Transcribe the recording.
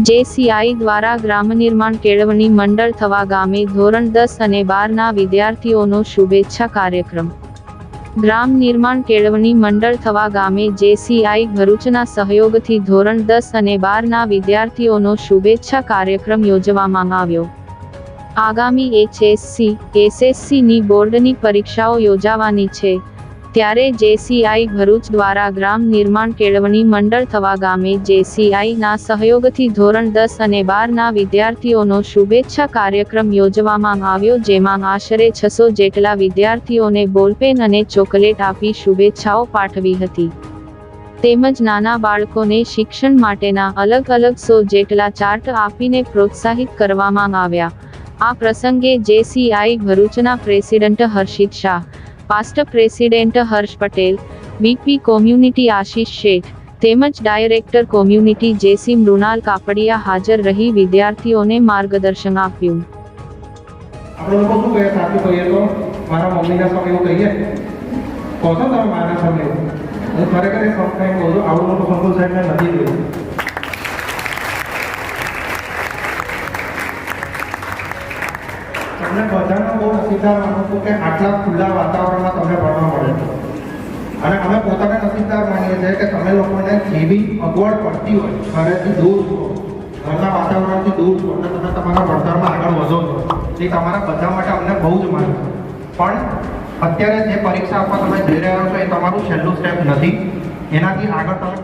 JCI દ્વારા ગ્રામ નિર્માણ કેળવણી મંડળ થવા ગામે ધોરણ 10 અને 12ના વિદ્યાર્થીઓનો શુભેચ્છા કાર્યક્રમ। ગ્રામ નિર્માણ કેળવણી મંડળ થવા ગામે જેસીઆઈ ભરૂચના સહયોગથી ધોરણ 10 અને 12ના વિદ્યાર્થીઓનો શુભેચ્છા કાર્યક્રમ યોજવામાં આવ્યો। આગામી HSC, SSCની બોર્ડની પરીક્ષાઓ યોજાવાની છે, ત્યારે જેસીઆઈ ભરૂચ દ્વારા ગ્રામ નિર્માણ કેળવણી મંડળ થવા ગામે જેસીઆઈના સહયોગથી ધોરણ 10 અને 12ના વિદ્યાર્થીઓનો શુભેચ્છા કાર્યક્રમ યોજવામાં આવ્યો, જેમાં આશરે 600 જેટલા વિદ્યાર્થીઓને બોલપેન અને ચોકલેટ આપી શુભેચ્છાઓ પાઠવી હતી। તેમજ નાના બાળકોને શિક્ષણ માટેના અલગ અલગ 100 જેટલા ચાર્ટ આપીને પ્રોત્સાહિત કરવામાં આવ્યા। આ પ્રસંગે જેસીઆઈ ભરૂચના પ્રેસિડેન્ટ હર્ષિત શાહ, પાસ્ટ પ્રેસિડેન્ટ હર્ષ પટેલ, વીપી કોમ્યુનિટી આશિષ શેઠ તેમજ ડાયરેક્ટર કોમ્યુનિટી જેસી મૃણાલ કાપડિયા હાજર રહી વિદ્યાર્થીઓને માર્ગદર્શન આપ્યું। આપણે લોકો શું કહે સાચું કહીએ તો મારા મમ્મીના સમય એવું કહીએ કહો છો તમે મારા સમય હું ખરેખર એ સબ કંઈ કહું છું આવું મોટું સંકુલ સાહેબ મેં નથી જોયું। તમને બધાને બહુ નસીબદાર માનું છું કે આટલા ખુલ્લા વાતાવરણમાં તમને ભણવા મળે અને અમે પોતાને નસીબદાર માનીએ છીએ કે તમે લોકોને જે બી અગવડ પડતી હોય ઘરેથી દૂર છો, ઘરના વાતાવરણથી દૂર છો અને તમે તમારા ભણતરમાં આગળ વધો છો, એ તમારા બધા માટે અમને બહુ જ માન છે। પણ અત્યારે જે પરીક્ષા આપવા તમે જઈ રહ્યા છો એ તમારું છેલ્લું સ્ટેપ નથી, એનાથી આગળ તમે